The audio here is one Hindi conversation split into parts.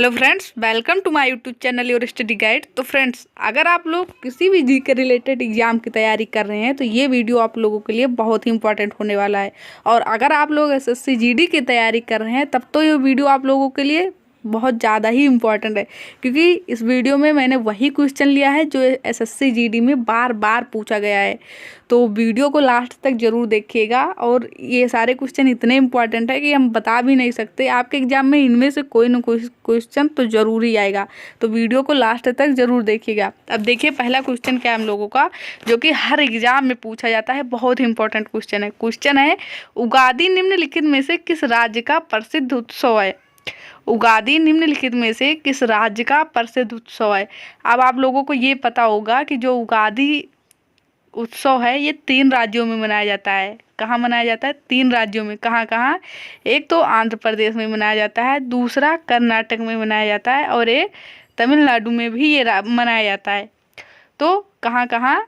Hello friends, welcome to my YouTube channel your study guide. तो फ्रेंड्स, अगर आप लोग किसी भी जी के रिलेटेड एग्जाम की तैयारी कर रहे हैं तो ये वीडियो आप लोगों के लिए बहुत ही इंपॉर्टेंट होने वाला है। और अगर आप लोग एसएससी जीडी की तैयारी कर रहे हैं तब तो ये वीडियो आप लोगों के लिए बहुत ज़्यादा ही इम्पॉर्टेंट है, क्योंकि इस वीडियो में मैंने वही क्वेश्चन लिया है जो एसएससी जीडी में बार बार पूछा गया है। तो वीडियो को लास्ट तक ज़रूर देखिएगा। और ये सारे क्वेश्चन इतने इम्पॉर्टेंट है कि हम बता भी नहीं सकते, आपके एग्जाम में इनमें से कोई ना कोई क्वेश्चन तो ज़रूर ही आएगा। तो वीडियो को लास्ट तक ज़रूर देखिएगा। अब देखिए पहला क्वेश्चन क्या है हम लोगों का, जो कि हर एग्जाम में पूछा जाता है, बहुत ही इंपॉर्टेंट क्वेश्चन है उगादि निम्नलिखित में से किस राज्य का प्रसिद्ध उत्सव है। उगादि निम्नलिखित में से किस राज्य का प्रसिद्ध उत्सव है। अब आप लोगों को ये पता होगा कि जो उगादि उत्सव है ये 3 राज्यों में मनाया जाता है। कहाँ मनाया जाता है? 3 राज्यों में। कहाँ कहाँ? एक तो आंध्र प्रदेश में मनाया जाता है, दूसरा कर्नाटक में मनाया जाता है, और एक तमिलनाडु में भी ये मनाया जाता है। तो कहाँ कहाँ?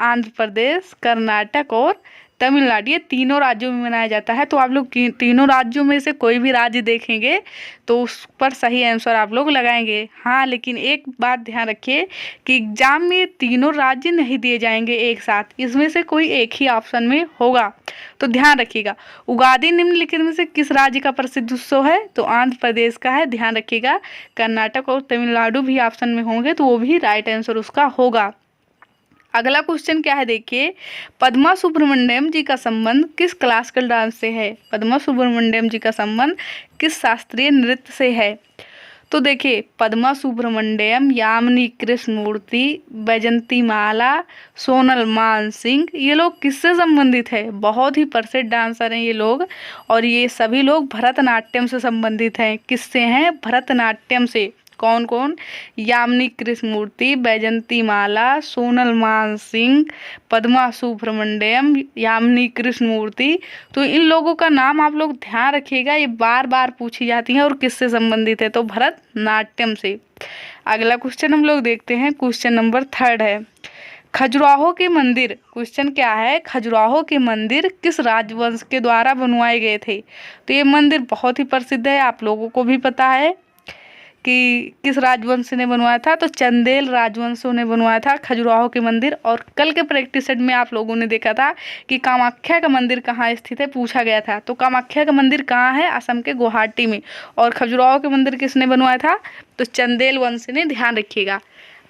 आंध्र प्रदेश, कर्नाटक और तमिलनाडु, ये तीनों राज्यों में मनाया जाता है। तो आप लोग तीनों राज्यों में से कोई भी राज्य देखेंगे तो उस पर सही आंसर आप लोग लगाएंगे। हाँ, लेकिन एक बात ध्यान रखिए कि एग्जाम में तीनों राज्य नहीं दिए जाएंगे एक साथ, इसमें से कोई एक ही ऑप्शन में होगा। तो ध्यान रखिएगा, उगादि निम्नलिखित में से किस राज्य का प्रसिद्ध उत्सव है? तो आंध्र प्रदेश का है, ध्यान रखिएगा। कर्नाटक और तमिलनाडु भी ऑप्शन में होंगे तो वो भी राइट आंसर उसका होगा। अगला क्वेश्चन क्या है देखिए, पद्मा सुब्रमण्यम जी का संबंध किस क्लासिकल डांस से है? पद्मा सुब्रमण्यम जी का संबंध किस शास्त्रीय नृत्य से है? तो देखिए, पद्मा सुब्रमण्यम, यामिनी कृष्णमूर्ति, बैजंती माला, सोनल मान सिंह, ये लोग किससे संबंधित है? बहुत ही प्रसिद्ध डांसर हैं ये लोग, और ये सभी लोग भरतनाट्यम से संबंधित हैं। किससे हैं? भरतनाट्यम से। कौन कौन? यामिनी कृष्णमूर्ति, बैजंती माला, सोनल मान सिंह, पद्मा सुब्रमण्यम, यामिनी कृष्णमूर्ति। तो इन लोगों का नाम आप लोग ध्यान रखिएगा, ये बार बार पूछी जाती हैं और किससे संबंधित है? तो भरतनाट्यम से। अगला क्वेश्चन हम लोग देखते हैं, क्वेश्चन नंबर 3 है, खजुराहो के मंदिर। क्वेश्चन क्या है? खजुराहो के मंदिर किस राजवंश के द्वारा बनवाए गए थे? तो ये मंदिर बहुत ही प्रसिद्ध है, आप लोगों को भी पता है कि किस राजवंश ने बनवाया था। तो चंदेल राजवंशों ने बनवाया था खजुराहो के मंदिर। और कल के प्रैक्टिस सेट में आप लोगों ने देखा था कि कामाख्या का मंदिर कहाँ स्थित है, पूछा गया था। तो कामाख्या का मंदिर कहाँ है? असम के गुवाहाटी में। और खजुराहो के मंदिर किसने बनवाया था? तो चंदेल वंश ने, ध्यान रखिएगा।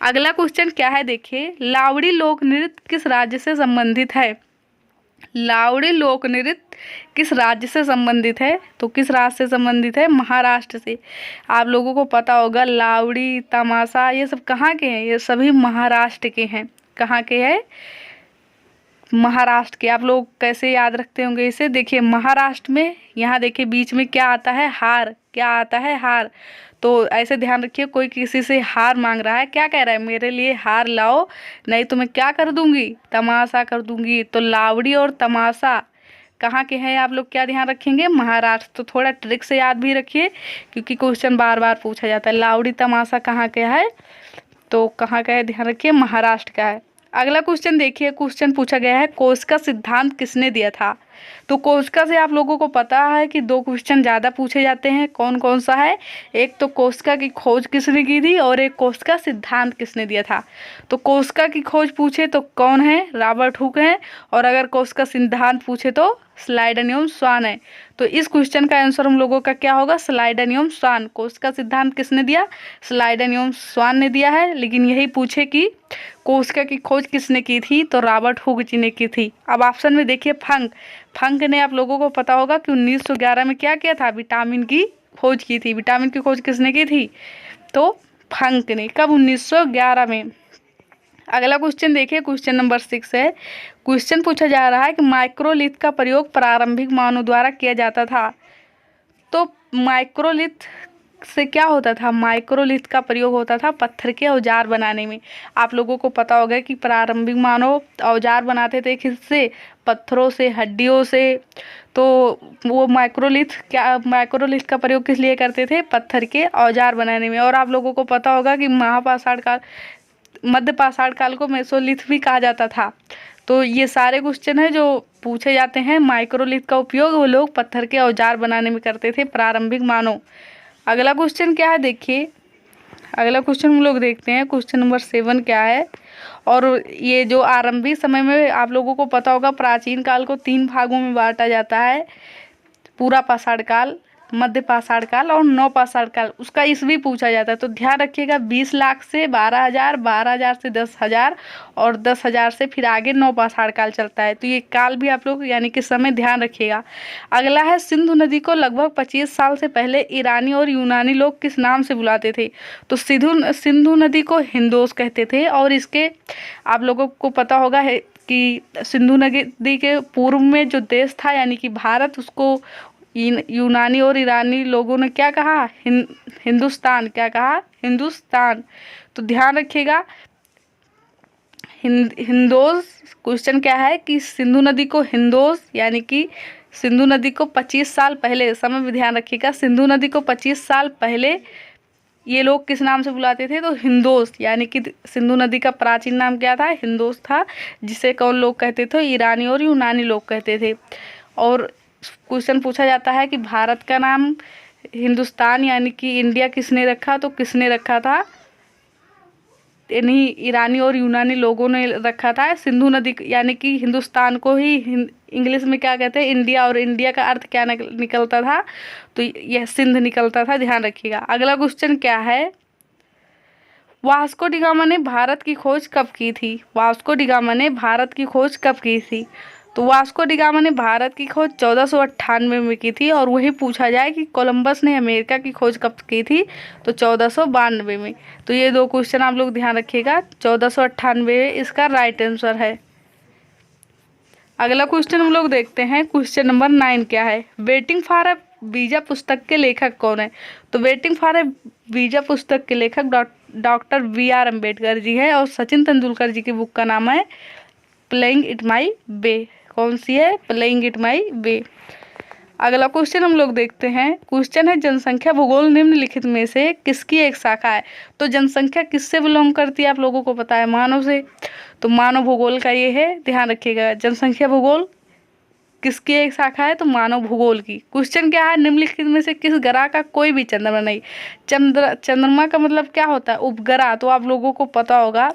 अगला क्वेश्चन क्या है देखिए, लावड़ी लोक नृत्य किस राज्य से संबंधित है? लावड़ी लोक नृत्य किस राज्य से संबंधित है? तो किस राज्य से संबंधित है? महाराष्ट्र से। आप लोगों को पता होगा लावड़ी, तमाशा, ये सब कहाँ के हैं? ये सभी महाराष्ट्र के हैं। कहाँ के हैं? महाराष्ट्र के। आप लोग कैसे याद रखते होंगे इसे? देखिए, महाराष्ट्र में यहाँ देखिए बीच में क्या आता है? हार। क्या आता है? हार। तो ऐसे ध्यान रखिए, कोई किसी से हार मांग रहा है, क्या कह रहा है? मेरे लिए हार लाओ, नहीं तो मैं क्या कर दूंगी? तमाशा कर दूंगी। तो लावड़ी और तमाशा कहाँ के हैं? आप लोग क्या ध्यान रखेंगे? महाराष्ट्र। तो थोड़ा ट्रिक से याद भी रखिए, क्योंकि क्वेश्चन बार बार पूछा जाता है। लावड़ी तमाशा कहाँ का है? तो कहाँ का है? ध्यान रखिए, महाराष्ट्र का है। अगला क्वेश्चन देखिए, क्वेश्चन पूछा गया है, कोशिका सिद्धांत किसने दिया था? तो कोशिका से आप लोगों को पता है कि 2 क्वेश्चन ज़्यादा पूछे जाते हैं। कौन कौन सा है? एक तो कोशिका की खोज किसने की थी, और एक कोशिका सिद्धांत किसने दिया था। तो कोशिका की खोज पूछे तो कौन है? रॉबर्ट हुक है। और अगर कोशिका सिद्धांत पूछे तो स्लाइडन एवं स्वान है। तो इस क्वेश्चन का आंसर हम लोगों का क्या होगा? स्लाइडन एवं स्वान। कोशिका सिद्धांत किसने दिया? स्लाइडन एवं स्वान ने दिया है। लेकिन यही पूछे कि कोशिका की खोज किसने की थी, तो रॉबर्ट हुक जी ने की थी। अब ऑप्शन में देखिए, फंक। फंक ने, आप लोगों को पता होगा कि 1911 में क्या किया था? विटामिन की खोज की थी। विटामिन की खोज किसने की थी? तो फंक ने। कब? 1911 में। अगला क्वेश्चन देखिए, क्वेश्चन नंबर 6 है। क्वेश्चन पूछा जा रहा है कि माइक्रोलिथ का प्रयोग प्रारंभिक मानव द्वारा किया जाता था। तो माइक्रोलिथ से क्या होता था? माइक्रोलिथ का प्रयोग होता था पत्थर के औजार बनाने में। आप लोगों को पता होगा कि प्रारंभिक मानव औजार बनाते थे किससे? पत्थरों से, हड्डियों से। तो वो माइक्रोलिथ का प्रयोग किस लिए करते थे? पत्थर के औजार बनाने में। और आप लोगों को पता होगा कि महापाषाण काल, मध्य पाषाण काल को मेसोलिथ भी कहा जाता था। तो ये सारे क्वेश्चन है जो पूछे जाते हैं। माइक्रोलिथ का उपयोग वो लोग पत्थर के औजार बनाने में करते थे, प्रारंभिक मानव। अगला क्वेश्चन क्या है देखिए, अगला क्वेश्चन हम लोग देखते हैं। क्वेश्चन नंबर 7 क्या है। और ये जो आरंभिक समय में आप लोगों को पता होगा, प्राचीन काल को 3 भागों में बांटा जाता है, पूरा पाषाण काल, मध्य पाषाण काल और नव पाषाण काल। उसका ईस्वी पूछा जाता है, तो ध्यान रखिएगा 20 लाख से 12,000, 12,000 से 10,000 और 10,000 से फिर आगे नव पाषाण काल चलता है। तो ये काल भी आप लोग यानी कि समय ध्यान रखिएगा। अगला है, सिंधु नदी को लगभग 25 साल से पहले ईरानी और यूनानी लोग किस नाम से बुलाते थे। तो सिंधु नदी को हिंदोस कहते थे। और इसके आप लोगों को पता होगा है कि सिंधु नदी के पूर्व में जो देश था यानी कि भारत, उसको यूनानी और ईरानी लोगों ने क्या कहा, हिंदुस्तान। क्या कहा, हिंदुस्तान। तो ध्यान रखिएगा हिंदोस। क्वेश्चन क्या है कि सिंधु नदी को हिंदोस यानी कि सिंधु नदी को 25 साल पहले, समय में ध्यान रखिएगा, सिंधु नदी को 25 साल पहले ये लोग किस नाम से बुलाते थे, तो हिंदोस। यानी कि सिंधु नदी का प्राचीन नाम क्या था, हिंदोस था, जिसे कौन लोग कहते थे, ईरानी और यूनानी लोग कहते थे। और क्वेश्चन पूछा जाता है कि भारत का नाम हिंदुस्तान यानी कि इंडिया किसने रखा, तो किसने रखा था, इन्हीं ईरानी और यूनानी लोगों ने रखा था। सिंधु नदी यानी कि हिंदुस्तान को ही इंग्लिश में क्या कहते हैं, इंडिया, और इंडिया का अर्थ क्या निकलता था, तो यह सिंध निकलता था, ध्यान रखिएगा। अगला क्वेश्चन क्या है, वास्को डी गामा ने भारत की खोज कब की थी। वास्को डी गामा ने भारत की खोज कब की थी। तो वास्को डी गामा ने भारत की खोज 1498 में की थी। और वही पूछा जाए कि कोलंबस ने अमेरिका की खोज कब की थी, तो 1492 में। तो ये 2 क्वेश्चन आप लोग ध्यान रखिएगा, 1498 इसका राइट आंसर है। अगला क्वेश्चन हम लोग देखते हैं। क्वेश्चन नंबर 9 क्या है, वेटिंग फॉर अ वीजा पुस्तक के लेखक कौन है। तो वेटिंग फॉर अ वीजा पुस्तक के लेखक डॉक्टर BR अम्बेडकर जी है। और सचिन तेंदुलकर जी की बुक का नाम है प्लेइंग इट माई वे। कौन सी है, प्लेइंग इट माई वे। अगला क्वेश्चन हम लोग देखते हैं। क्वेश्चन है, जनसंख्या भूगोल निम्नलिखित में से किसकी एक शाखा है। तो जनसंख्या किससे बिलोंग करती है, आप लोगों को पता है, मानव से। तो मानव भूगोल का ये है, ध्यान रखिएगा, जनसंख्या भूगोल किसकी एक शाखा है, तो मानव भूगोल की। क्वेश्चन क्या है, निम्नलिखित में से किस ग्रह का कोई भी चंद्रमा नहीं। चंद्रमा का मतलब क्या होता है, उपग्रह। तो आप लोगों को पता होगा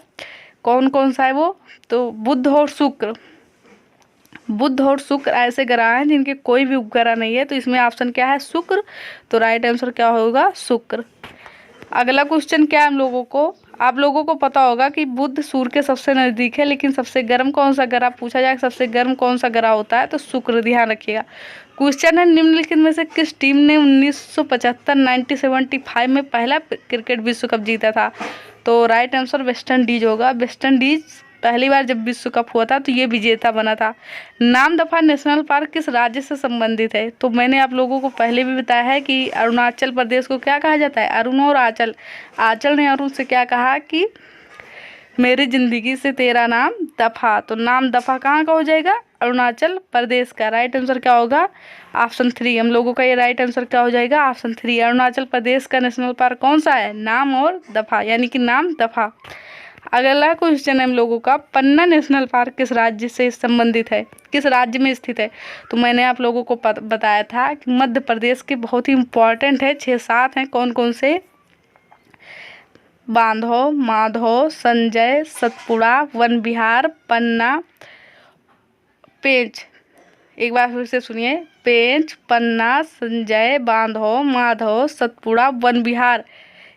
कौन कौन सा है वो, तो बुध और शुक्र। बुध और शुक्र ऐसे ग्रह हैं जिनके कोई भी उपग्रह नहीं है। तो इसमें ऑप्शन क्या है, शुक्र। तो राइट आंसर क्या होगा, शुक्र। अगला क्वेश्चन क्या है, आप लोगों को पता होगा कि बुध सूर्य के सबसे नज़दीक है, लेकिन सबसे गर्म कौन सा ग्रह पूछा जाए, सबसे गर्म कौन सा ग्रह होता है, तो शुक्र, ध्यान रखिएगा। क्वेश्चन है, निम्नलिखित में से किस टीम ने 1975 1975 में पहला क्रिकेट विश्व कप जीता था। तो राइट आंसर वेस्ट इंडीज होगा। वेस्ट इंडीज पहली बार जब विश्व कप हुआ था तो ये विजेता बना था। नामदफा नेशनल पार्क किस राज्य से संबंधित है। तो मैंने आप लोगों को पहले भी बताया है कि अरुणाचल प्रदेश को क्या कहा जाता है, अरुण और आंचल। आंचल ने अरुण से क्या कहा कि मेरी जिंदगी से तेरा नाम दफा। तो नाम दफा कहाँ का हो जाएगा, अरुणाचल प्रदेश का। राइट आंसर क्या होगा, ऑप्शन 3। हम लोगों का ये राइट आंसर क्या हो जाएगा, ऑप्शन 3। अरुणाचल प्रदेश का नेशनल पार्क कौन सा है, नाम और दफा, यानी कि नाम दफा। अगला क्वेश्चन है हम लोगों का, पन्ना नेशनल पार्क किस राज्य से संबंधित है, किस राज्य में स्थित है। तो मैंने आप लोगों को बताया था कि मध्य प्रदेश के बहुत ही इम्पोर्टेंट है, 6-7 हैं। कौन कौन से, बांधव, माधव, संजय, सतपुड़ा, वन विहार, पन्ना, पेंच। एक बार फिर से सुनिए, पेंच, पन्ना, संजय, बांधव, माधव, सतपुड़ा, वन विहार।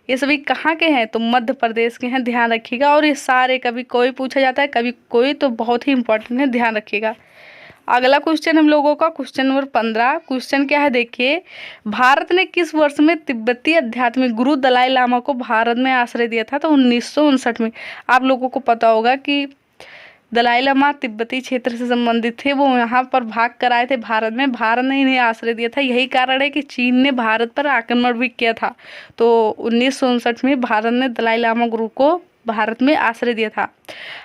ये सभी कहाँ के हैं, तो मध्य प्रदेश के हैं, ध्यान रखिएगा। और ये सारे कभी कोई पूछा जाता है कभी कोई, तो बहुत ही इंपॉर्टेंट है, ध्यान रखिएगा। अगला क्वेश्चन हम लोगों का क्वेश्चन नंबर 15। क्वेश्चन क्या है देखिए, भारत ने किस वर्ष में तिब्बती आध्यात्मिक गुरु दलाई लामा को भारत में आश्रय दिया था। तो 1959 में। आप लोगों को पता होगा कि दलाई लामा तिब्बती क्षेत्र से संबंधित थे, वो यहाँ पर भाग कर आए थे भारत में, भारत ने इन्हें आश्रय दिया था। यही कारण है कि चीन ने भारत पर आक्रमण भी किया था। तो 1959 में भारत ने दलाई लामा गुरु को भारत में आश्रय दिया था।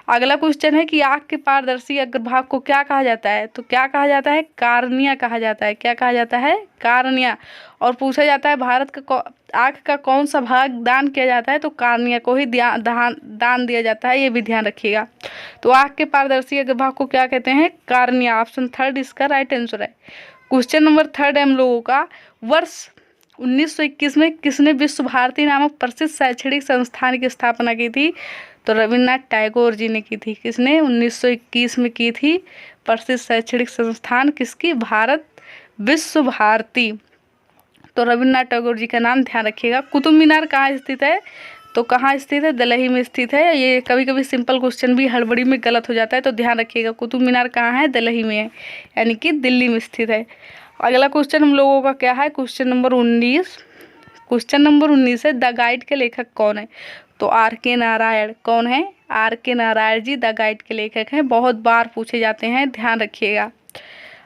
अगला क्वेश्चन है कि आँख के पारदर्शी अग्रभाग को क्या कहा जाता है। तो क्या कहा जाता है, कार्निया कहा जाता है। क्या कहा जाता है, कार्निया। और पूछा जाता है भारत का आँख का कौन सा भाग दान किया जाता है, तो कार्निया को ही दान दिया जाता है, ये भी ध्यान रखिएगा। तो आँख के पारदर्शी अग्रभाग को क्या कहते हैं, कार्निया। ऑप्शन 3 इसका राइट आंसर है। क्वेश्चन नंबर 3 है हम लोगों का, वर्ष 1921 में किसने विश्व भारती नामक प्रसिद्ध शैक्षणिक संस्थान की स्थापना की थी? तो रविन्द्रनाथ टैगोर जी ने की थी। किसने? 1921 में की थी। प्रसिद्ध शैक्षणिक संस्थान किसकी? भारत विश्व भारती। तो रविन्द्रनाथ टैगोर जी का नाम ध्यान रखिएगा। कुतुब मीनार कहाँ स्थित है? तो कहाँ स्थित है? दिल्ली में स्थित है। ये कभी कभी सिंपल क्वेश्चन भी हड़बड़ी में गलत हो जाता है, तो ध्यान रखिएगा। कुतुब मीनार कहाँ है? दिल्ली में है, यानी कि दिल्ली में स्थित है। अगला क्वेश्चन हम लोगों का क्या है? Question number 19। क्वेश्चन नंबर 19 है, द गाइड के लेखक कौन है? तो आर के नारायण। कौन है? आर के नारायण जी द गाइड के लेखक हैं। बहुत बार पूछे जाते हैं, ध्यान रखिएगा।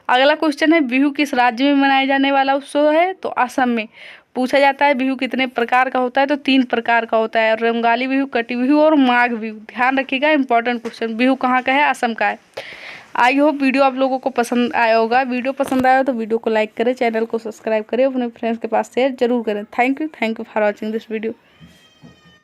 अगला क्वेश्चन है, बिहू किस राज्य में मनाया जाने वाला उत्सव है? तो असम में। पूछा जाता है बिहू कितने प्रकार का होता है? तो 3 प्रकार का होता है, रंगाली बिहू, कटी बिहू और माघ बिहू। ध्यान रखिएगा, इंपॉर्टेंट क्वेश्चन। बिहू कहाँ का है? असम का है। आई होप वीडियो आप लोगों को पसंद आया होगा। वीडियो पसंद आया हो तो वीडियो को लाइक करें, चैनल को सब्सक्राइब करें, अपने फ्रेंड्स के पास शेयर जरूर करें। Thank you for watching this video.